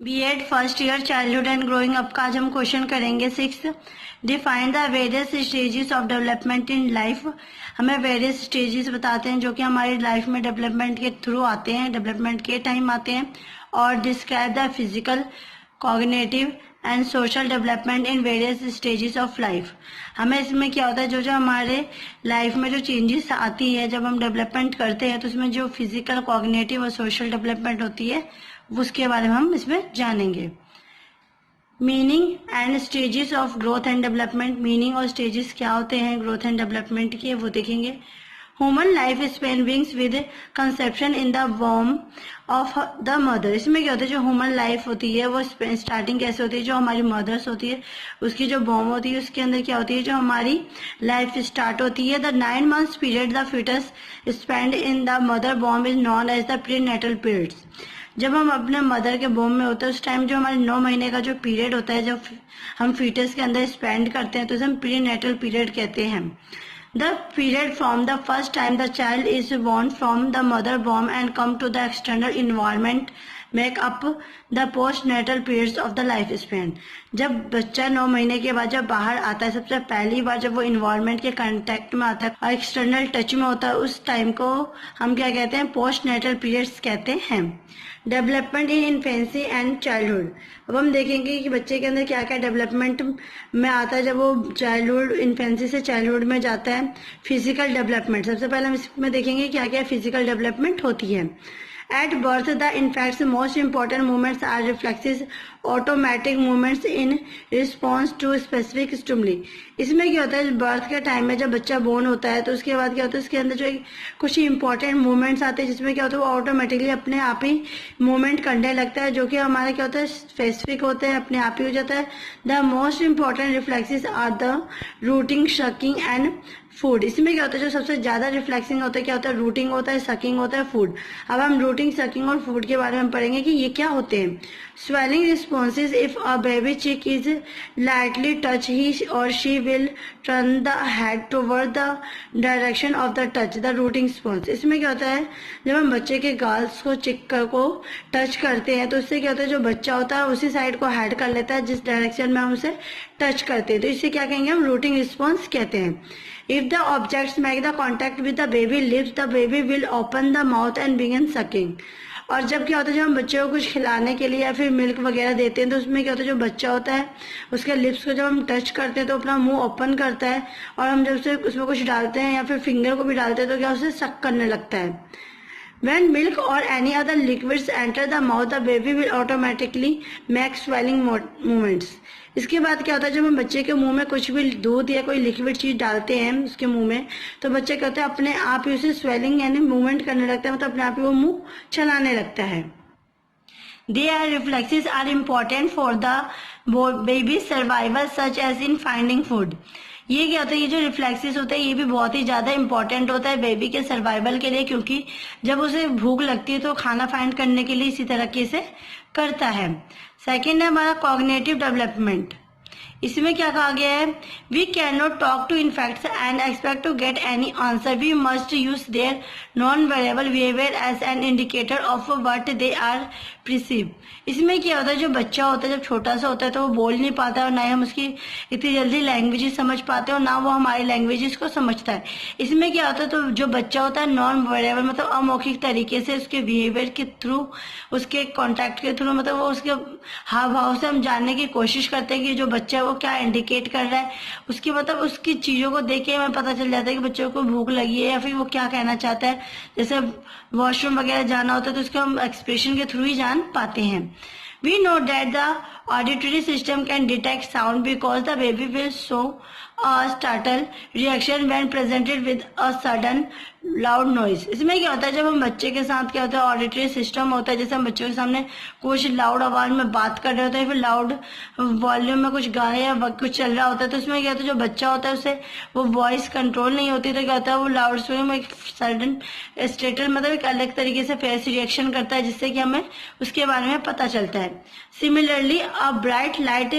BEd first year childhood and growing up का आज हम क्वेश्चन करेंगे 6। Define the various stages of development in life. हमें various stages बताते हैं जो कि हमारी लाइफ में डेवलपमेंट के थ्रू आते हैं, डेवलपमेंट के टाइम आते हैं। और describe the physical, cognitive and social development in various stages of life. हमें इसमें क्या होता है, जो हमारे लाइफ में जो चेंजेस आती है जब हम डेवलपमेंट करते हैं, तो उसमें जो फिजिकल, कॉग्निटिव और सोशल डेवलपमेंट होती है उसके बारे में हम इसमें जानेंगे। Meaning and stages of growth and development. Meaning और स्टेजेस क्या होते हैं ग्रोथ एंड डेवलपमेंट के, वो देखेंगे। Human life span begins with conception in the वॉर्म ऑफ द मदर। इसमें क्या होता है, जो ह्यूमन लाइफ होती है वो स्टार्टिंग कैसे होती है, जो हमारी मदर्स होती है उसकी जो वॉर्म होती है उसके अंदर क्या होती है, जो हमारी लाइफ स्टार्ट होती है। The 9 months period the foetus spend in the mother वॉर्म is known as the prenatal periods. जब हम अपने मदर के वॉर्म में होते हैं उस टाइम जो हमारे 9 महीने का जो पीरियड होता है, जब हम फीटस के अंदर स्पेंड करते हैं तो उसे हम प्रीनेटल पीरियड कहते हैं। The period from the first time the child is born from the mother womb and come to the external environment make up the postnatal periods of the life span। जब बच्चा 9 महीने के बाद जब बाहर आता है, सबसे पहली बार जब वो इन्वायरमेंट के कांटेक्ट में आता है और एक्सटर्नल टच में होता है, उस टाइम को हम क्या कहते हैं, पोस्टनेटल पीरियड्स कहते हैं। Development in infancy and childhood. अब हम देखेंगे कि बच्चे के अंदर क्या क्या डेवलपमेंट में आता है जब वो चाइल्डहुड, इन्फेंसी से चाइल्डहुड में जाता है। फिजिकल डेवलपमेंट, सबसे पहले हम इसमें देखेंगे क्या क्या फिजिकल डेवलपमेंट होती है। At birth, the infant's most important movements are reflexes, automatic movements in response to specific stimuli। इसमें क्या होता है, बर्थ के टाइम में जब बच्चा बोर्न होता है तो उसके बाद क्या होता है, उसके अंदर जो कुछ इंपॉर्टेंट मूवमेंट्स आते हैं जिसमें क्या होता है वो ऑटोमेटिकली अपने आप ही मूवमेंट करने लगता है, जो कि हमारे क्या होता है स्पेसिफिक होते हैं, अपने आप ही हो जाता है। The most important reflexes are the rooting, sucking and food. इसमें क्या होता है, जो सबसे ज्यादा रिफ्लेक्सिंग होता है क्या होता है, रूटिंग होता है, सकिंग होता है, फूड। अब हम रूटिंग, सकिंग और फूड के बारे में पढ़ेंगे कि ये क्या होते हैं। Swelling responses, if a baby चिक इज लाइटली टच ही और she will turn the head toward the direction of the touch, the routing response. इसमें क्या होता है, जब हम बच्चे के गाल्स को, चिक को टच करते हैं तो इससे क्या होता है, जो बच्चा होता है उसी साइड को हेड कर लेता है जिस डायरेक्शन में हम उसे टच करते हैं, तो इससे क्या कहेंगे हम, रूटिंग रिस्पॉन्स कहते हैं। If the objects make the contact with the baby lips, the baby will open the mouth and begin sucking। और जब क्या होता है, जब हम बच्चे को कुछ खिलाने के लिए या फिर मिल्क वगैरह देते हैं तो उसमें क्या होता है, जो बच्चा होता है उसके लिप्स को जब हम टच करते हैं तो अपना मुंह ओपन करता है, और हम जब से उसमें कुछ डालते हैं या फिर फिंगर को भी डालते हैं तो क्या उसे सक करने लगता है। When milk or any other liquids enter the mouth, the baby will automatically make swelling movements। इसके बाद क्या होता है, जब हम बच्चे के मुंह में कुछ भी दूध या कोई लिक्विड चीज डालते हैं उसके मुंह में, तो बच्चे क्या होता है अपने आप ही उसे स्वेलिंग यानी मूवमेंट करने लगता है, मतलब अपने आप ही वो मुंह चलाने लगता है। Their reflexes are important for the baby's survival such as in finding food। ये क्या होता है, ये जो रिफ्लेक्सेस होते हैं ये भी बहुत ही ज्यादा इंपॉर्टेंट होता है बेबी के सर्वाइवल के लिए, क्योंकि जब उसे भूख लगती है तो खाना फाइंड करने के लिए इसी तरीके से करता है। सेकेंड है हमारा कॉग्निटिव डेवलपमेंट। इसमें क्या कहा गया है, we can not talk to infants and expect to get any answer, we must use their non verbal behaviour as an indicator of what they are perceive. इसमें क्या होता है, जो बच्चा होता है जब छोटा सा होता है तो वो बोल नहीं पाता है और ना ही हम उसकी इतनी जल्दी लैंग्वेजेस समझ पाते हैं और ना वो हमारी लैंग्वेजेस को समझता है। इसमें क्या होता है, तो जो बच्चा होता है नॉन वेरिएबल मतलब अमौखिक तरीके से उसके बिहेवियर के थ्रू, उसके कॉन्टैक्ट के थ्रू, मतलब वो उसके हाव भाव से हम जानने की कोशिश करते हैं कि जो बच्चा वो क्या इंडिकेट कर रहा है, उसकी मतलब उसकी चीजों को देख के हमें पता चल जाता है कि बच्चों को भूख लगी है या फिर वो क्या कहना चाहता है। जैसे वॉशरूम वगैरह जाना होता है तो उसको हम एक्सप्रेशन के थ्रू ही जान पाते हैं। We know that the auditory system can detect sound because the baby will show a startle reaction when presented with a sudden loud noise। इसमें क्या होता है, जब हम बच्चे के साथ क्या होता है, ऑडिटरी सिस्टम होता है, जैसे हम बच्चों के सामने कुछ लाउड आवाज में बात कर रहे होते हैं, फिर लाउड वॉल्यूम में कुछ गाने या कुछ चल रहा होता है, तो उसमें क्या होता है, जो बच्चा होता है उसे वो वॉइस कंट्रोल नहीं होती, तो क्या होता है वो लाउड स्पीकर में एक सडन स्टेटल मतलब एक अलग तरीके से फेस रिएक्शन करता है, जिससे कि हमें उसके बारे में पता चलता है। Similarly a bright light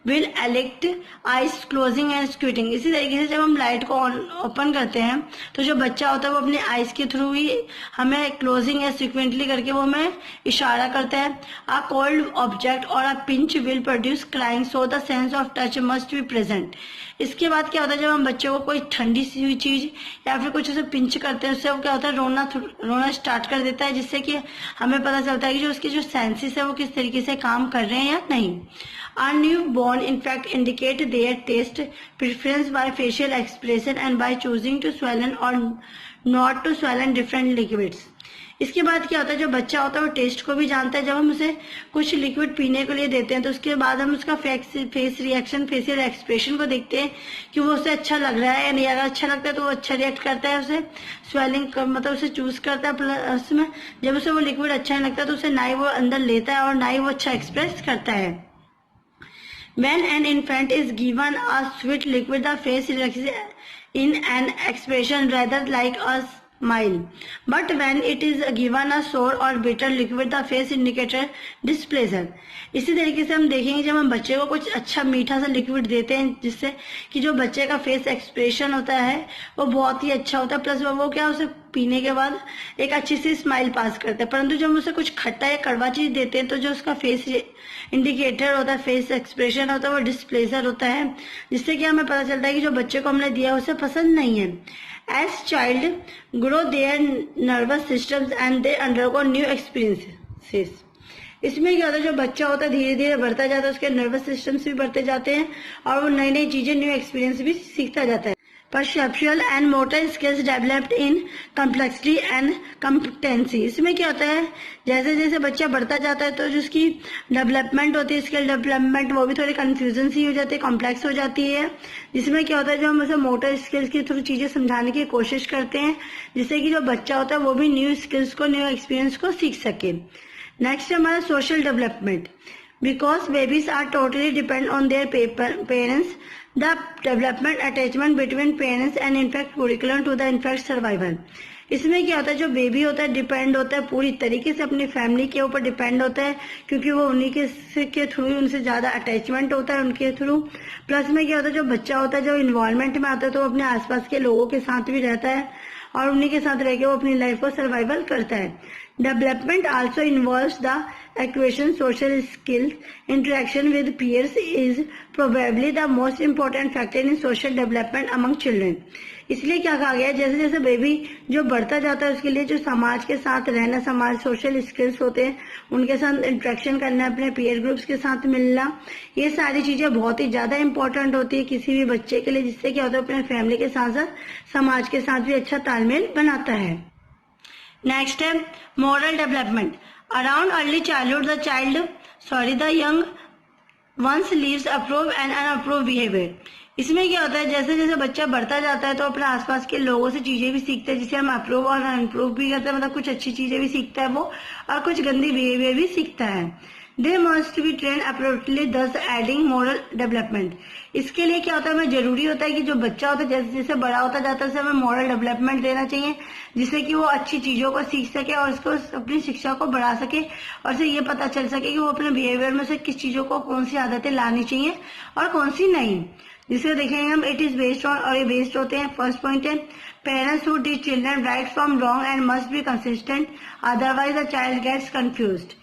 will elect eyes closing and स्क्यूटिंग। इसी तरीके से जब हम लाइट को ऑन ओपन करते हैं तो जो बच्चा होता है वो अपने आइज के थ्रू ही हमें क्लोजिंग या सिक्वेंटली करके वो हमें इशारा करता है। अ कोल्ड ऑब्जेक्ट और a pinch will produce crying, so the sense of touch must be present. इसके बाद क्या होता है, जब हम बच्चे को कोई ठंडी सी हुई चीज या फिर कुछ उसे पिंच करते हैं, उससे वो क्या होता है, रोना स्टार्ट कर देता है, जिससे कि हमें पता चलता है कि जो उसके जो सेंसेस है वो किस तरीके से काम कर रहे हैं या नहीं। Our newborn in fact indicate their taste preference by facial expression and by choosing to swallow or not to swallow different liquids. इसके बाद क्या होता है, जो बच्चा होता है वो टेस्ट को भी जानता है। जब हम उसे कुछ लिक्विड पीने के लिए देते हैं तो उसके बाद हम उसका फेस रिएक्शन, फेशियल एक्सप्रेशन को देखते हैं कि वो उसे अच्छा लग रहा है या नहीं। अगर अच्छा लगता है तो वो अच्छा रिएक्ट करता है, उसे स्वेलिंग मतलब उसे चूज करता है। प्लस में जब उसे वो लिक्विड अच्छा नहीं लगता तो उसे ना ही वो अंदर लेता है और ना ही वो अच्छा एक्सप्रेस करता है। When an infant is given a sweet liquid, the face relaxes in an expression rather like a smile. But when it is given a sour or bitter liquid, the face indicates displeasure. इसी तरीके से हम देखेंगे जब हम बच्चे को कुछ अच्छा मीठा सा लिक्विड देते हैं जिससे कि जो बच्चे का फेस एक्सप्रेशन होता है वो बहुत ही अच्छा होता है, प्लस वो क्या उसे पीने के बाद एक अच्छी सी स्माइल पास करता है। परंतु जब हम उसे कुछ खट्टा या कड़वा चीज देते हैं तो जो उसका फेस इंडिकेटर होता है, फेस एक्सप्रेशन होता है, वो डिस्प्लेजर होता है, जिससे कि हमें पता चलता है कि जो बच्चे को हमने दिया उसे पसंद नहीं है। As child grow their nervous systems and they undergo new experiences. इसमें क्या होता है, जो बच्चा होता है धीरे धीरे बढ़ता जाता है, उसके नर्वस सिस्टम्स भी बढ़ते जाते हैं और वो नई नई चीजें, न्यू एक्सपीरियंस भी सीखता जाता है। Perceptual and motor skills developed in complexity and competency. इसमें क्या होता है, जैसे जैसे बच्चा बढ़ता जाता है तो जो उसकी डेवलपमेंट होती है, स्किल डेवलपमेंट, वो भी थोड़ी कंफ्यूजन सी हो जाती है, कॉम्प्लेक्स हो जाती है। जिसमें क्या होता है, जो हम उसे मोटर स्किल्स की थ्रू चीजें समझाने की कोशिश करते हैं जिससे कि जो बच्चा होता है वो भी न्यू स्किल्स को, न्यू एक्सपीरियंस को सीख सके। नेक्स्ट है हमारा social development. Because babies are totally depend on their parents, the development attachment between parents and infant curriculum to the infant survival. इसमें क्या होता है, जो बेबी होता है डिपेंड होता है पूरी तरीके से अपनी फैमिली के ऊपर डिपेंड होता है, क्योंकि वो उन्हीं के थ्रू ही उनसे ज्यादा अटैचमेंट होता है उनके थ्रू। प्लस में क्या होता है, जो बच्चा होता है जो इन्वायरमेंट में आता है तो वो अपने आसपास के लोगों के साथ भी रहता है और उन्हीं के साथ रह के वो अपनी लाइफ को सर्वाइवल करता है। Development also involves the acquisition social skills. Interaction with peers is probably the most important factor in social development among children. इसलिए क्या कहा गया है, जैसे जैसे बेबी जो बढ़ता जाता है उसके लिए जो समाज के साथ रहना, समाज सोशल स्किल्स होते हैं, उनके साथ इंटरेक्शन करना, अपने पीयर ग्रुप्स के साथ मिलना, ये सारी चीजें बहुत ही ज्यादा इंपॉर्टेंट होती है किसी भी बच्चे के लिए, जिससे क्या होता है अपने फैमिली के साथ साथ समाज के साथ भी अच्छा तालमेल बनाता है। नेक्स्ट है moral development. Around early childhood the young ones leaves approve and unapprove behaviour. इसमें क्या होता है, जैसे जैसे बच्चा बढ़ता जाता है तो अपने आसपास के लोगों से चीजें भी सीखता है, जिसे हम अप्रूव और अनअप्रूव भी करते हैं, मतलब कुछ अच्छी चीजें भी सीखता है वो और कुछ गंदी बिहेवियर भी सीखता है। They must be train appropriately, दस एडिंग मोरल डेवलपमेंट। इसके लिए क्या होता है, हमें जरूरी होता है कि जो बच्चा होता है जैसे जैसे बड़ा होता जाता है उसे हमें मोरल डेवलपमेंट देना चाहिए, जिससे कि वो अच्छी चीजों को सीख सके और उसको अपनी शिक्षा को बढ़ा सके और उसे ये पता चल सके कि वो अपने बिहेवियर में से किस चीजों को, कौन सी आदतें लानी चाहिए और कौन सी नहीं। जिसे देखेंगे हम, इट इज बेस्ड ऑन, और ये बेस्ड होते हैं। फर्स्ट पॉइंट है parents who teach children right from wrong and must be consistent, otherwise the child gets confused.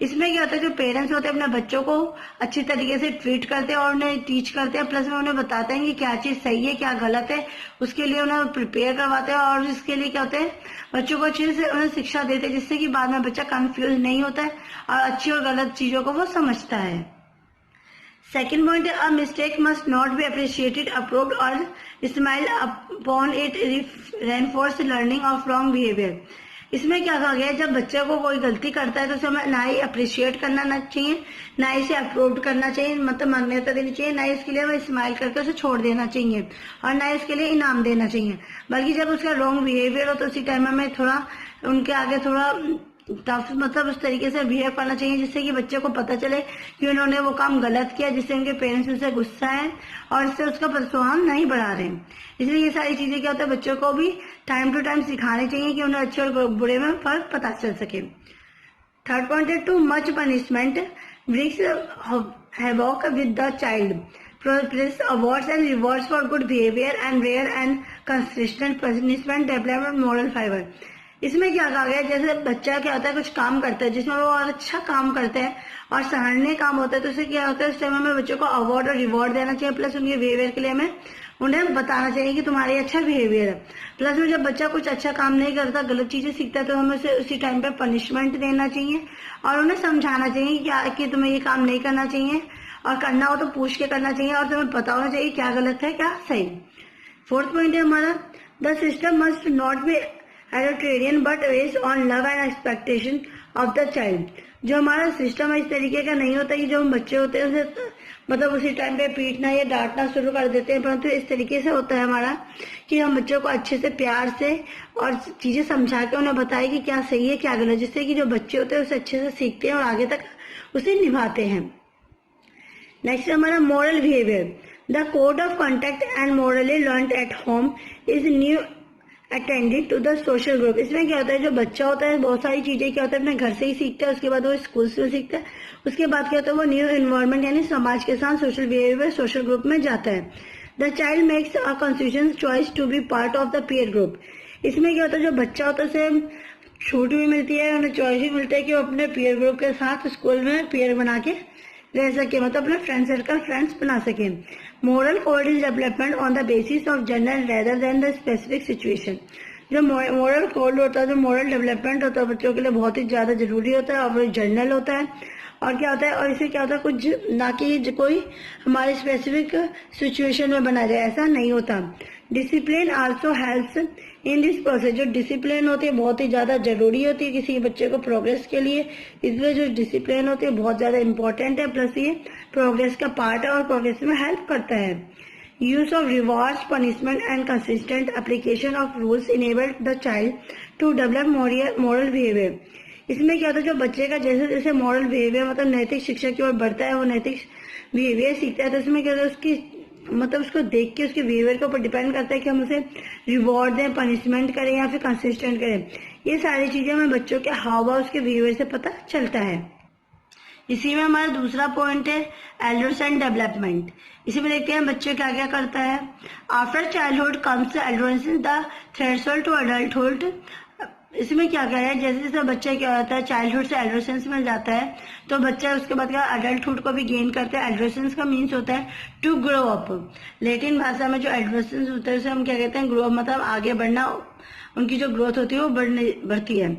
इसमें क्या होता है, जो पेरेंट्स होते हैं अपने बच्चों को अच्छी तरीके से ट्रीट करते हैं और उन्हें टीच करते हैं, प्लस में उन्हें बताते हैं कि क्या चीज सही है क्या गलत है, उसके लिए उन्हें प्रिपेयर करवाते हैं और इसके लिए क्या होते हैं, बच्चों को अच्छे से उन्हें शिक्षा देते हैं, जिससे कि बाद में बच्चा कंफ्यूज नहीं होता है और अच्छी और गलत चीजों को वो समझता है। सेकेंड पॉइंट है, a mistake must not be appreciated, approved और smile upon it reinforce learning of wrong behaviour. इसमें क्या कहा गया है, जब बच्चे को कोई गलती करता है तो उसे हमें ना ही अप्रिशिएट करना ना चाहिए, ना ही इसे अप्रूव करना चाहिए, मतलब मान्यता देनी चाहिए, ना ही इसके लिए हमें स्माइल करके उसे छोड़ देना चाहिए और ना इसके लिए इनाम देना चाहिए। बल्कि जब उसका रॉन्ग बिहेवियर हो तो उसी टाइम हमें थोड़ा उनके आगे थोड़ा टफ, मतलब उस तरीके से बिहेव करना चाहिए जिससे कि बच्चे को पता चले कि उन्होंने वो काम गलत किया, जिससे उनके पेरेंट्स उनसे गुस्सा है और इससे उसका प्रोत्साहन नहीं बढ़ा रहे हैं। इसलिए ये सारी चीजें क्या होता है, बच्चों को भी टाइम टू टाइम सिखानी चाहिए कि उन्हें अच्छे और बुरे में फर्क पता चल सके। थर्ड पॉइंट है, too much punishment brings havoc with the child. Place awards and rewards for good behavior and rare and consistent punishment develop moral fiber. इसमें क्या कहा गया, जैसे बच्चा क्या होता है कुछ काम करता है जिसमें वो और अच्छा काम करता है और सराहनीय काम होता है, तो उससे क्या होता है उस टाइम हमें बच्चों को अवार्ड और रिवॉर्ड देना चाहिए, प्लस उनके बिहेवियर के लिए हमें उन्हें बताना चाहिए कि तुम्हारी अच्छा बिहेवियर है। प्लस में जब बच्चा कुछ अच्छा काम नहीं करता, गलत चीजें सीखता है, तो हमें उसे उसी टाइम पे पनिशमेंट देना चाहिए और उन्हें समझाना चाहिए कि तुम्हें ये काम नहीं करना चाहिए, और करना हो तो पूछ के करना चाहिए और तुम्हें पता होना चाहिए क्या गलत है क्या सही। फोर्थ पॉइंट है हमारा, the system must not be authoritarian but based on love and expectation of the child. जो हमारा सिस्टम है इस तरीके का नहीं होता कि जो हम बच्चे होते हैं उसे मतलब उसी टाइम पे पीटना या डांटना शुरू कर देते हैं, परंतु इस तरीके से होता है हमारा कि हम बच्चों को अच्छे से प्यार से और चीजें समझा के उन्हें बताएं कि क्या सही है क्या गलत, जिससे कि जो बच्चे होते हैं उसे अच्छे से सीखते हैं और आगे तक उसे निभाते हैं। नेक्स्ट हमारा moral behaviour, the code of conduct and morally learn at home is new attended to the social group. इसमें क्या होता है, जो बच्चा होता है बहुत सारी चीजें क्या होता है अपने घर से ही सीखता है, उसके बाद वो स्कूल से सीखता है, उसके बाद क्या होता है वो न्यू एनवायरनमेंट यानी समाज के साथ सोशल बिहेवियर सोशल ग्रुप में जाता है। The child makes a conscious choice to be part of the peer group. इसमें क्या होता है जो बच्चा होता है उसे छूट भी मिलती है, उन्हें चॉइस भी मिलता है कि वो अपने पीयर ग्रुप के साथ स्कूल में पीयर बना के रह सके, मतलब अपने फ्रेंड सर्कल फ्रेंड्स बना सके। Moral code is development on the basis of general rather than the specific situation. जो मोरल कोड होता है, जो मोरल डेवलपमेंट होता है बच्चों के लिए बहुत ही ज्यादा जरूरी होता है और वो जनरल होता है। और क्या होता है, और इसे क्या होता है कुछ ना कि कोई हमारे स्पेसिफिक सिचुएशन में बना जाए, ऐसा नहीं होता। Discipline also helps in this process. जो डिसिप्लिन होती है बहुत ही ज्यादा जरूरी होती है किसी बच्चे को प्रोग्रेस के लिए, इसलिए जो डिसिप्लिन होती है बहुत ज्यादा इंपॉर्टेंट है, प्लस ये प्रोग्रेस का पार्ट है और प्रोग्रेस में हेल्प करता है। Use of rewards punishment and consistent application of rules enable the child to develop moral behaviour. इसमें क्या होता है जो बच्चे का जैसे जैसे मॉरल बिहेवियर मतलब नैतिक शिक्षा की ओर बढ़ता है, वो नैतिक बिहेवियर सीखता है, तो इसमें क्या होता है उसकी मतलब उसको देख के उसके बिहेवियर के ऊपर डिपेंड करता है कि हम उसे रिवॉर्ड दें, पनिशमेंट करें या फिर कंसिस्टेंट करें। ये सारी चीजें हमें बच्चों के हाव भाव उसके बिहेवियर से पता चलता है। इसी में हमारा दूसरा पॉइंट है एडोलेसेंट डेवलपमेंट। इसी में देखते हैं बच्चे क्या क्या करता है। After childhood comes adolescence the threshold to adulthood. इसमें क्या क्या है, जैसे जैसे बच्चा क्या होता है चाइल्डहुड से एडोलेसेंस में जाता है, तो बच्चा उसके बाद क्या अडल्टहुड को भी गेन करता है। एडोलेसेंस का मीन्स होता है टू ग्रो अप। लेटिन भाषा में जो एडोलेसेंस होता है उसे हम क्या कहते हैं ग्रो अप, मतलब आगे बढ़ना, उनकी जो ग्रोथ होती है वो बढ़ती है।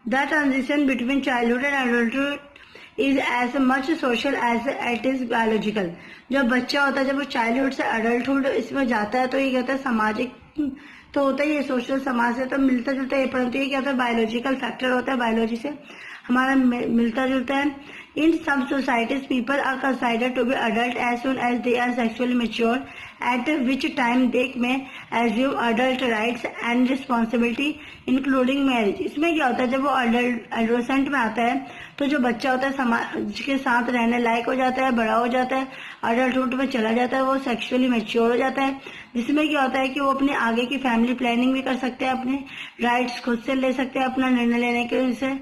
The transition between childhood and adulthood is as much social as it is biological. जब बच्चा होता है जब वो चाइल्डहुड से एडल्टहुड इसमें जाता है तो ये कहता है सामाजिक तो होता है, ये सोशल समाज से तो मिलता जुलता है, परंतु ये क्या होता है बायोलॉजिकल फैक्टर होता है, बायोलॉजी से हमारा मिलता जुलता है। In some societies people are considered to be adult as soon as they are sexually mature at which time they may assume adult rights and responsibility including marriage. इसमें क्या होता है जब वो एडोलेसेंट में आता है तो जो बच्चा होता है समाज के साथ रहने लायक हो जाता है, बड़ा हो जाता है, अडल्टहुड में चला जाता है, वो सेक्सुअली मैच्योर हो जाता है, जिसमें क्या होता है कि वो अपने आगे की फैमिली प्लानिंग भी कर सकते हैं, अपने राइट्स खुद से ले सकते हैं, अपना निर्णय लेने के उनसे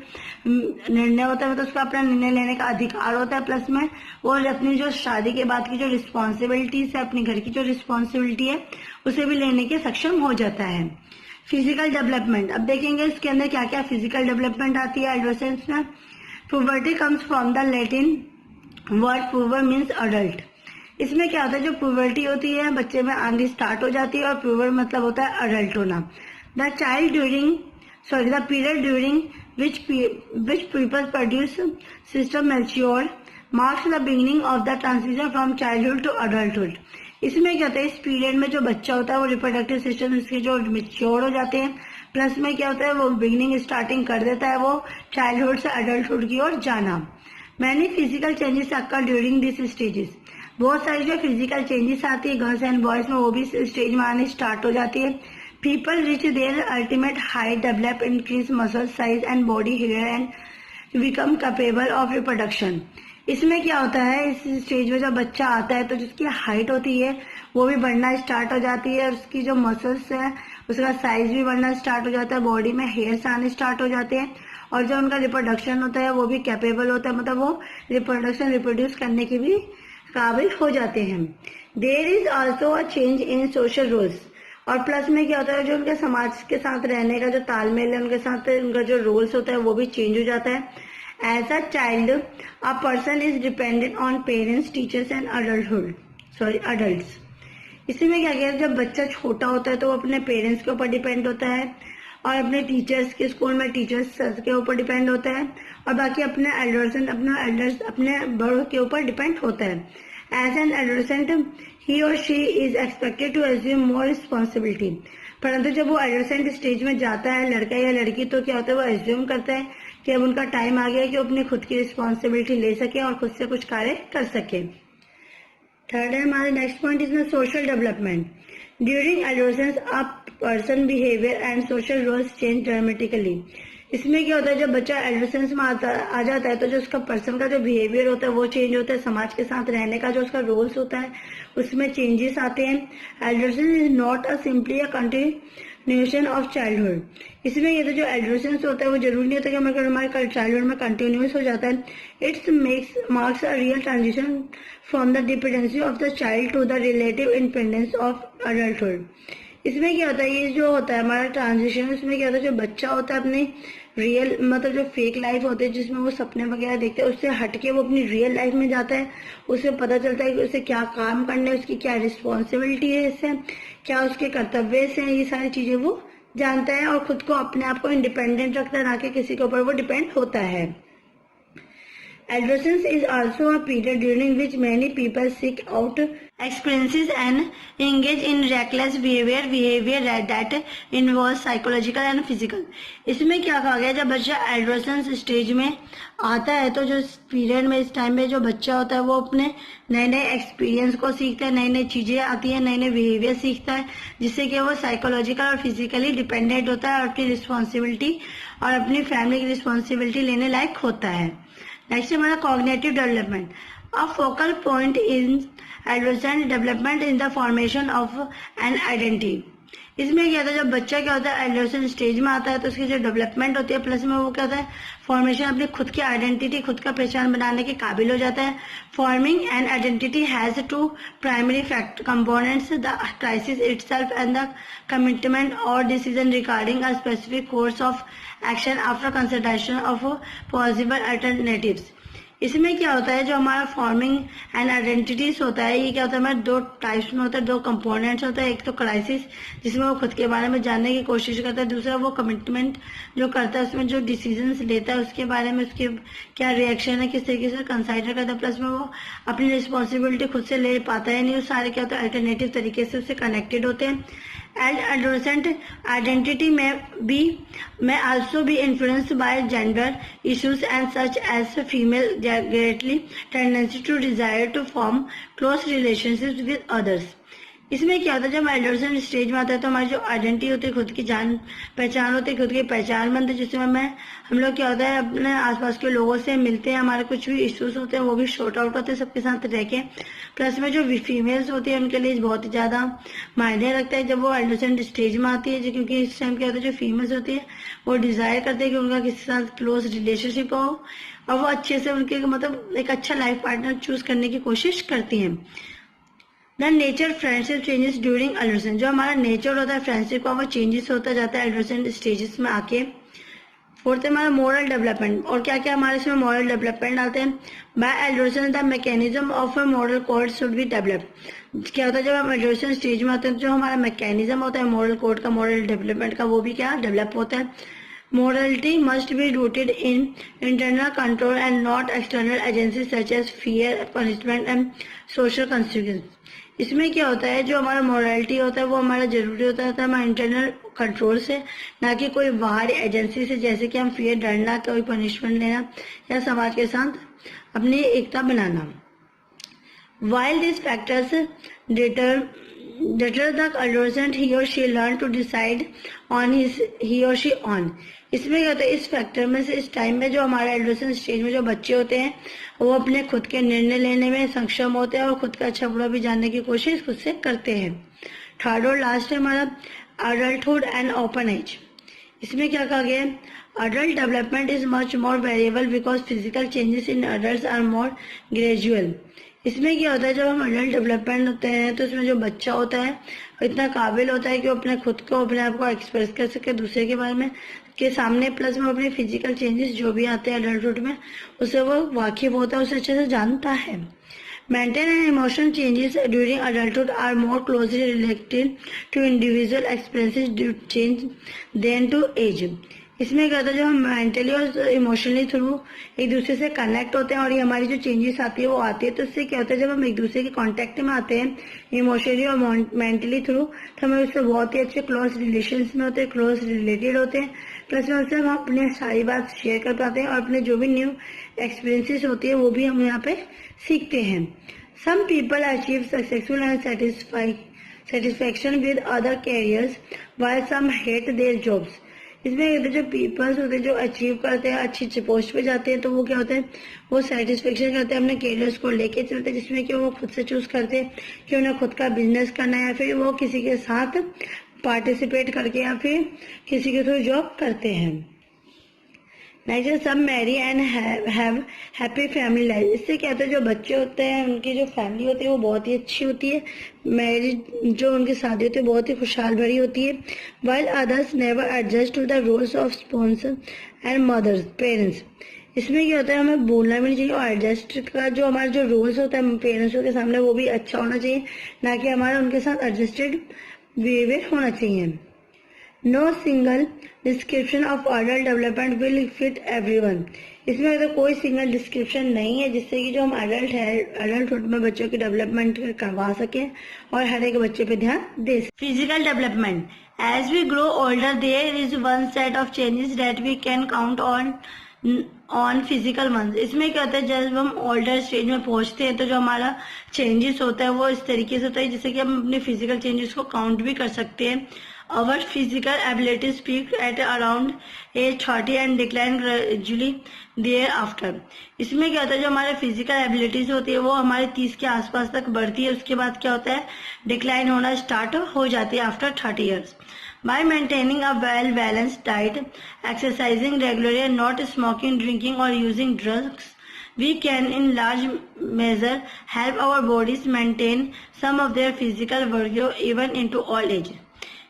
निर्णय होता है, तो उसका अपना निर्णय लेने का अधिकार होता है। प्लस में वो अपनी जो शादी के बाद की जो रिस्पॉन्सिबिलिटीज है, अपने घर की जो रिस्पॉन्सिबिलिटी है उसे भी लेने के सक्षम हो जाता है। फिजिकल डेवलपमेंट, अब देखेंगे इसके अंदर क्या क्या फिजिकल डेवलपमेंट आती है एडोलेसेंस में। Puberty comes from the Latin word puber means adult. इसमें क्या होता है जो पुबर्टी होती है बच्चे में आनी स्टार्ट हो जाती है और पुबर मतलब होता है अडल्ट होना। The child the period during which people produce system mature marks the beginning of the transition from childhood to adulthood। इसमें क्या होता है इस पीरियड में जो बच्चा होता है वो रिप्रोडक्टिव सिस्टम इसके जो मेच्योर हो जाते हैं, प्लस में क्या होता है वो बिगिनिंग स्टार्टिंग कर देता है वो चाइल्डहुड से अडल्टहुड की ओर जाना। Many physical changes occur during this stages. बहुत सारी जो फिजिकल चेंजेस आती है गर्ल्स एंड बॉयज में वो भी स्टेज में आने स्टार्ट हो जाती है। People reach their ultimate height, develop increase muscle size and body hair and become capable of reproduction। इसमें क्या होता है इस स्टेज में जब बच्चा आता है तो जिसकी हाइट होती है वो भी बढ़ना स्टार्ट हो जाती है, और उसकी जो मसल्स है उसका साइज भी बढ़ना स्टार्ट हो जाता है, बॉडी में हेयर्स आने स्टार्ट हो जाते हैं, और जो उनका रिप्रोडक्शन होता है वो भी कैपेबल होता है, मतलब वो रिप्रोड्यूस करने की भी काबिल हो जाते हैं। There is also a change in social roles, और प्लस में क्या होता है, जो उनके समाज के साथ रहने का जो तालमेल है, उनके साथ उनका जो रोल्स होता है वो भी चेंज हो जाता है। As a child a person is dependent on parents, teachers and adults. इसमें क्या किया, जब बच्चा छोटा होता है तो वो अपने पेरेंट्स के ऊपर डिपेंड होता है, और अपने टीचर्स के स्कूल में टीचर्स के ऊपर डिपेंड होता है, और बाकी अपने एल्डर्स अपने बड़ों के ऊपर डिपेंड होता है। एज एन एडोलेसेंट ही और she is expected to assume more responsibility, परंतु जब वो एडोलेसेंट स्टेज में जाता है लड़का या लड़की, तो क्या होता है, वो एज्यूम करता है कि अब उनका टाइम आ गया कि वो अपनी खुद की रिस्पॉन्सिबिलिटी ले सके और खुद से कुछ कार्य कर सके। थर्ड है हमारा नेक्स्ट पॉइंट इसमें social development. During adolescence a person behaviour and social roles change dramatically. इसमें क्या होता है, जब बच्चा एडोलेसेंस में आ जाता है तो जो उसका पर्सन का जो बिहेवियर होता है वो चेंज होता है, समाज के साथ रहने का जो उसका रोल्स होता है उसमें चेंजेस आते हैं। Adolescence is not a simply a continuation of childhood. इसमें ये तो जो एडोलेसेंस होता है वो जरूरी नहीं होता कि हमारे चाइल्डहुड में कंटिन्यूस हो जाता है। It's marks a real transition from the dependency of the child to the relative independence of adulthood. इसमें क्या होता है, ये जो होता है हमारा ट्रांजिशन, उसमें क्या होता है, जो बच्चा होता है अपनी रियल मतलब जो फेक लाइफ होती है जिसमें वो सपने वगैरह देखते हैं, उससे हटके वो अपनी रियल लाइफ में जाता है। उसे पता चलता है कि उसे क्या काम करना है, उसकी क्या रिस्पॉन्सिबिलिटी है, इससे क्या उसके कर्तव्य से, ये सारी चीजें वो जानता है और खुद को अपने आप को इंडिपेंडेंट रखता है, ना कि किसी के ऊपर वो डिपेंड होता है। Adolescence is also a period during which many people seek out experiences and engage in reckless behavior that involves psychological and physical। इसमें क्या कहा गया, जब बच्चा एडोलेसेंस स्टेज में आता है तो जो पीरियड में, इस टाइम में जो बच्चा होता है वो अपने नए नए एक्सपीरियंस को सीखता है, नई नई चीजें आती है, नए नए बिहेवियर सीखता है, जिससे कि वो साइकोलॉजिकल और फिजिकली डिपेंडेंट होता है और अपनी रिस्पॉन्सिबिलिटी और अपनी फैमिली की रिस्पॉन्सिबिलिटी लेने लायक होता है। नेक्स्ट हमारा cognitive development. A focal point in adolescent development in the formation of an identity. इसमें क्या होता है, जब बच्चा क्या होता है एडोलेसेंट स्टेज में आता है तो उसकी जो डेवलपमेंट होती है, प्लस में वो क्या होता है, फॉर्मेशन, अपनी खुद की आइडेंटिटी, खुद का पहचान बनाने के काबिल हो जाता है। Forming an identity has two primary components, the crisis itself and the commitment or decision regarding a specific course of action after consideration of possible alternatives. इसमें क्या होता है, जो हमारा फॉर्मिंग एंड आइडेंटिटीज होता है, ये क्या होता है, हमारे दो टाइप्स में होता है, दो कंपोनेंट्स होता है। एक तो क्राइसिस जिसमें वो खुद के बारे में जानने की कोशिश करता है, दूसरा वो कमिटमेंट जो करता है, उसमें जो डिसीजंस लेता है उसके बारे में उसके क्या रिएक्शन है, किस तरीके से कंसाइडर करता है, प्लस में वो अपनी रिस्पॉन्सिबिलिटी खुद से ले पाता है नहीं, वो सारे क्या होता है अल्टरनेटिव तरीके से उससे कनेक्टेड होते हैं। And adolescent identity may also be influenced by gender issues and such as female greatly tendency to desire to form close relationships with others। इसमें क्या होता है, जब एडोलेसेंट स्टेज में आता है तो हमारी जो आइडेंटिटी होती है, खुद की जान पहचान होती है, खुद की पहचान बनती है, जिसमें हम लोग क्या होता है अपने आसपास के लोगों से मिलते हैं, हमारे कुछ भी इश्यूज होते हैं वो भी शॉर्ट आउट होते हैं सबके साथ रह के। प्लस में जो फीमेल्स होती है उनके लिए बहुत ही ज्यादा मायने रखता है जब वो एडोलेसेंट स्टेज में आती है, क्योंकि इस टाइम क्या होता है, जो फीमेल्स होती है वो डिजायर करते हैं कि उनका किसी के साथ क्लोज रिलेशनशिप हो और वो अच्छे से उनके मतलब एक अच्छा लाइफ पार्टनर चूज करने की कोशिश करती है। The nature friendship changes during adolescence. जो हमारा नेचर होता है फ्रेंडशिप का वो चेंजेस होता जाता है एडोलेसेंट स्टेजेस में आके। फोर्थ है हमारा मॉरल डेवलपमेंट। और क्या क्या हमारे इसमें मॉरल डेवलपमेंट आते हैं, by adolescence the mechanism of a moral code should be develop. क्या होता है जब हम एडोलेसेंट स्टेज में आते हैं, जो हमारा मैकेनिज्म होता है मॉरल कोड का, मॉरल डेवलपमेंट का, वो भी क्या डेवलप होता है। Morality must be rooted in internal control and not external agencies such as fear, punishment and social consequences। इसमें क्या होता है, जो हमारा मोरालिटी होता है वो हमारा जरूरी होता है हमारा इंटरनल कंट्रोल से, ना कि कोई बाहर एजेंसी से, जैसे कि हम फियर, डरना, कोई पनिशमेंट लेना या समाज के साथ अपनी एकता बनाना। While these factors deter the adolescent, he or she learn to decide on he or she own। इसमें क्या होता है, इस फैक्टर में से इस टाइम में जो हमारे एडोलेसेंट स्टेज में जो बच्चे होते हैं वो अपने खुद के निर्णय लेने में सक्षम होते हैं और खुद का अच्छा बुरा भी जानने की कोशिश खुद से करते हैं। थर्ड और लास्ट है हमारा अडल्टहुड एंड ओपन एज। इसमें क्या कहा गया है, Adult development is much more variable because physical changes in adults are more gradual. इसमें क्या होता है, जब हम अडल्ट डेवलपमेंट होते हैं तो इसमें जो बच्चा होता है इतना काबिल होता है कि वो अपने खुद को अपने आप को एक्सप्रेस कर सके दूसरे के बारे में के सामने, प्लस में अपने फिजिकल चेंजेस जो भी आते हैं अडल्टहुड में उससे वो वाकिफ होता है, उसे अच्छे से जानता है. Mental and emotional changes during adulthood are more closely related to individual experiences due to change than to age. इसमें क्या होता है, जब हम मेंटली और इमोशनली थ्रू एक दूसरे से कनेक्ट होते हैं और ये हमारी जो चेंजेस आती है वो आती है, तो इससे क्या होता है, जब हम एक दूसरे के कांटेक्ट में आते हैं इमोशनली और मेंटली थ्रू तो हमें उससे बहुत ही अच्छे क्लोज रिलेशंस में होते हैं, क्लोज रिलेटेड होते हैं, प्लस में उससे हम अपनी सारी बात शेयर कर पाते हैं और अपने जो भी न्यू एक्सपीरियंसेस होती है वो भी हम यहाँ पे सीखते हैं. Some people achieve successful and satisfaction with other careers while some hate their jobs. इसमें जो पीपल्स होते हैं जो अचीव करते हैं, अच्छी अच्छी पोस्ट पे जाते हैं, तो वो क्या होता है, वो सेटिस्फेक्शन करते हैं अपने कैरियर्स को लेके चलते हैं, जिसमें कि वो खुद से चूज करते हैं कि उन्हें खुद का बिजनेस करना है या फिर वो किसी के साथ पार्टिसिपेट करके या फिर किसी के थ्रू जॉब करते हैं. नेक्स्ट, सब marry and have happy family life. इससे क्या होता है, जो बच्चे होते हैं उनकी जो फैमिली होती है वो बहुत ही अच्छी होती है, मैरिज जो उनकी शादी होती है बहुत ही खुशहाल भरी होती है. While others never adjust to the roles of sponsor and mothers parents. इसमें क्या होता है, हमें बोलना भी नहीं चाहिए और एडजस्ट का जो हमारा जो रोल्स होता है पेरेंट्स के सामने वो भी अच्छा होना चाहिए, ना कि हमारा उनके साथ एडजस्टेड बिहेवियर होना चाहिए. No single description of adult development will fit everyone. इसमें अगर कोई सिंगल डिस्क्रिप्शन नहीं है जिससे कि जो हम अडल्टहुड में बच्चों की डेवलपमेंट करवा सके और हर एक बच्चे पे ध्यान दे सके. Physical development. As we grow older there is one set of changes that we can count on physical ones. इसमें क्या होता है, जब हम ओल्डर स्टेज में पहुंचते हैं तो जो हमारा चेंजेस होता है वो इस तरीके से होता है जिससे कि हम अपने फिजिकल चेंजेस को काउंट भी कर सकते हैं. Our physical abilities peak at around age 30 and decline gradually thereafter. इसमें क्या होता है, जो हमारे फिजिकल एबिलिटीज होती है वो हमारे 30 के आसपास तक बढ़ती है, उसके बाद क्या होता है, डिक्लाइन होना स्टार्ट हो जाती है after 30 years. By maintaining a well balanced diet, exercising regularly and not smoking, drinking or using drugs, we can in large measure help our bodies maintain some of their physical vigor even into old age.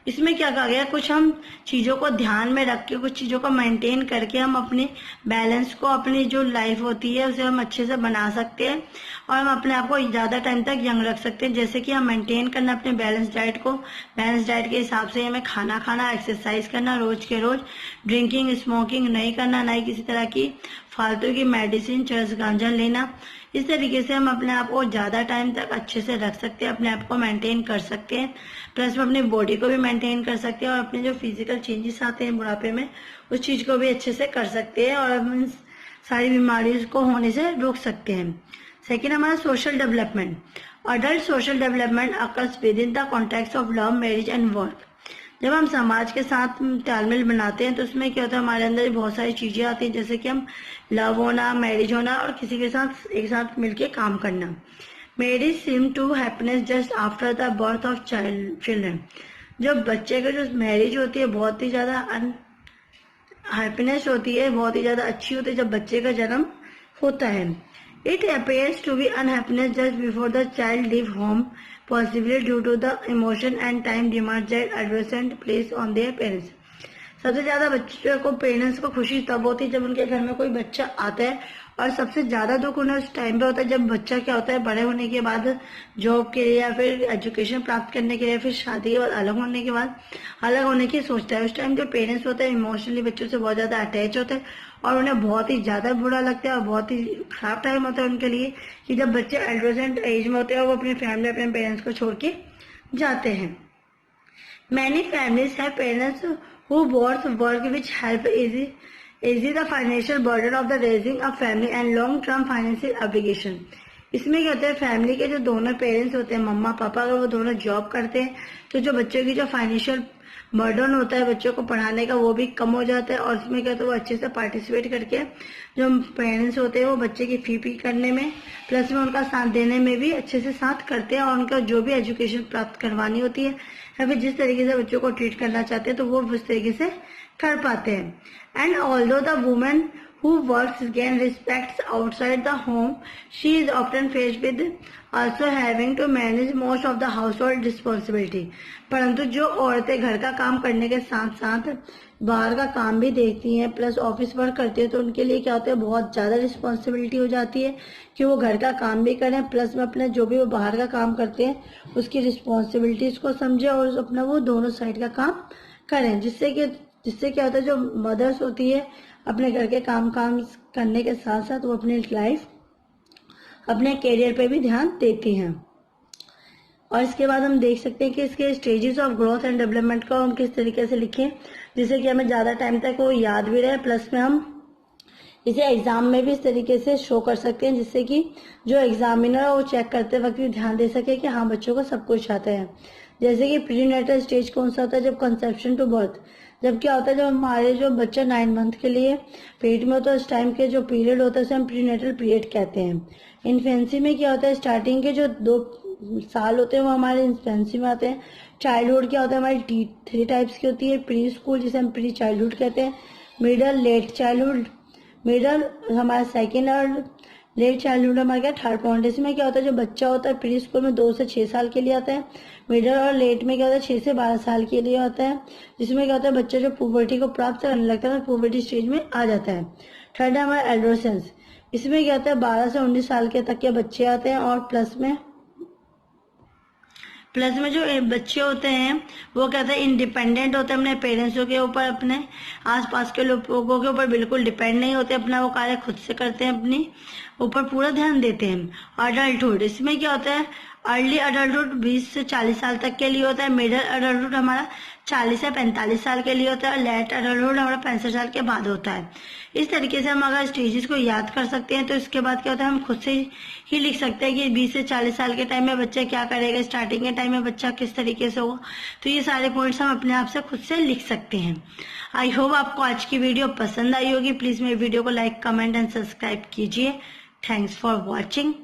इसमें क्या कहा गया, कुछ हम चीजों को ध्यान में रख के कुछ चीजों को मेंटेन करके हम अपने बैलेंस को, अपनी जो लाइफ होती है उसे हम अच्छे से बना सकते हैं और हम अपने आप को ज्यादा टाइम तक यंग रख सकते हैं. जैसे कि हम मेंटेन करना अपने बैलेंस डाइट को, बैलेंस डाइट के हिसाब से हमें खाना खाना, एक्सरसाइज करना रोज के रोज, ड्रिंकिंग स्मोकिंग नहीं करना, ना ही किसी तरह की फालतू की मेडिसिन चरस गांजा लेना. इस तरीके से हम अपने आप को ज्यादा टाइम तक अच्छे से रख सकते हैं, अपने आप को मेंटेन कर सकते हैं, प्लस में अपनी बॉडी को भी मेंटेन कर सकते हैं और अपने जो फिजिकल चेंजेस आते हैं बुढ़ापे में उस चीज को भी अच्छे से कर सकते हैं और हम सारी बीमारियों को होने से रोक सकते हैं. सेकेंड, हमारा social development. Adult social development occurs with in the context of love, marriage and work. जब हम समाज के साथ तालमेल बनाते हैं तो उसमें क्या होता है, हमारे अंदर बहुत सारी चीजें आती हैं, जैसे कि हम लव होना, मैरिज होना और किसी के साथ एक साथ मिलके काम करना. Marriage seem to happiness just after the birth of children. जब बच्चे का जो मैरिज होती है बहुत ही ज्यादा हैप्पीनेस होती है, बहुत ही ज्यादा अच्छी होती है जब बच्चे का जन्म होता है. It appears to be unhappiness just before the child leave home, possibly due to the emotion and time demands that adolescent place on their parents. सबसे ज्यादा बच्चों को, पेरेंट्स को खुशी तब होती है जब उनके घर में कोई बच्चा आता है और सबसे ज्यादा दुख उन्हें उस टाइम पे होता है जब बच्चा क्या होता है, बड़े होने के बाद जॉब के लिए या फिर एजुकेशन प्राप्त करने के लिए, फिर शादी के बाद अलग होने के बाद अलग होने की सोचता है. उस टाइम जो पेरेंट्स होते हैं इमोशनली बच्चों से बहुत ज्यादा अटैच होते हैं और उन्हें बहुत ही ज्यादा बुरा लगता है और बहुत ही खराब टाइम होता है उनके लिए कि जब बच्चे एडोलेसेंट एज में होते हैं और वो अपनी फैमिली, अपने पेरेंट्स को छोड़ के जाते हैं. Many families have parents who both work which help easy the financial burden of the raising a family and long term financial obligation. इसमें क्या होता है, फैमिली के जो दोनों पेरेंट्स होते हैं, मम्मा पापा, अगर वो दोनों जॉब करते हैं तो जो बच्चों की जो फाइनेंशियल बर्डन होता है बच्चों को पढ़ाने का वो भी कम हो जाता है और इसमें क्या होता है, वो अच्छे से पार्टिसिपेट करके जो पेरेंट्स होते हैं वो बच्चे की फी करने में, प्लस में उनका साथ देने में भी अच्छे से साथ करते हैं और उनका जो भी एजुकेशन प्राप्त करवानी होती है या फिर जिस तरीके से बच्चों को ट्रीट करना चाहते हैं तो वो उस तरीके से कर पाते हैं। And although the women who works gain respects outside the home, she is often faced with also having to manage most of the household responsibility। परंतु जो औरतें घर का काम करने के साथ साथ बाहर का काम भी देखती हैं प्लस ऑफिस वर्क करती है, तो उनके लिए क्या होता है, बहुत ज़्यादा रिस्पॉन्सिबिलिटी हो जाती है कि वो घर का काम भी करें प्लस में अपने जो भी वो बाहर का काम करते हैं उसकी रिस्पॉन्सिबिलिटीज को समझे और अपना वो दोनों साइड का काम करें, जिससे क्या होता है, जो मदर्स होती है अपने घर के काम करने के साथ साथ वो अपनी लाइफ अपने करियर पे भी ध्यान देती हैं। और इसके बाद हम देख सकते हैं कि इसके stages of growth and development को हम किस तरीके से लिखें जिससे कि हमें ज़्यादा टाइम तक वो याद भी रहे, प्लस में हम इसे एग्जाम में भी इस तरीके से शो कर सकते हैं जिससे कि जो एग्जामिनर है वो चेक करते वक्त भी ध्यान दे सके कि हाँ बच्चों को सब कुछ आता है। जैसे कि प्रीनेटल स्टेज कौन सा होता है, जब कंसेप्शन टू बर्थ, जब क्या होता है, जब हमारे जो बच्चा 9 मंथ के लिए पेट में होता है उस टाइम के जो पीरियड होता है उसे हम प्रीनेटल पीरियड कहते हैं। इन्फेंसी में क्या होता है, स्टार्टिंग के जो 2 साल होते हैं वो हमारे इन्फेंसी में आते हैं। चाइल्डहुड क्या होता है, हमारी 3 टाइप्स की होती है, प्री स्कूल जिसे हम प्री चाइल्डहुड कहते हैं, मिडल लेट चाइल्डहुड, मिडल हमारा सेकेंड और लेट चाइल्डहुड हमारा क्या थर्ड पॉइंट। इसमें क्या होता है, जो बच्चा होता है प्री स्कूल में 2 से 6 साल के लिए आता है, मिडल और लेट में क्या होता है 6 से 12 साल के लिए होता है, जिसमें क्या होता है बच्चा जो पुबर्टी को प्राप्त करने लगता है पुबर्टी स्टेज में आ जाता है। थर्ड है हमारा एडोलेसेंस, इसमें क्या होता है 12 से 19 साल के तक के बच्चे आते हैं और प्लस में जो बच्चे होते हैं वो कहते हैं इंडिपेंडेंट होते हैं अपने पेरेंट्सों के ऊपर, अपने आसपास के लोगों के ऊपर बिल्कुल डिपेंड नहीं होते, अपना वो कार्य खुद से करते हैं, अपनी ऊपर पूरा ध्यान देते हैं। अडल्टहुड, इसमें क्या होता है अर्ली अडल्टहुड 20 से 40 साल तक के लिए होता है, मिडिल अडल्टहुड हमारा 40 से 45 साल के लिए होता है और लेट अडल्टहुड हमारा 65 साल के बाद होता है। इस तरीके से हम अगर स्टेजेस को याद कर सकते हैं तो इसके बाद क्या होता है हम खुद से ही लिख सकते हैं कि 20 से 40 साल के टाइम में बच्चा क्या करेगा, स्टार्टिंग के टाइम में बच्चा किस तरीके से होगा, तो ये सारे पॉइंट्स हम अपने आप से खुद से लिख सकते हैं। आई होप आपको आज की वीडियो पसंद आई होगी। प्लीज मेरे वीडियो को लाइक, कमेंट एंड सब्सक्राइब कीजिए। Thanks for watching.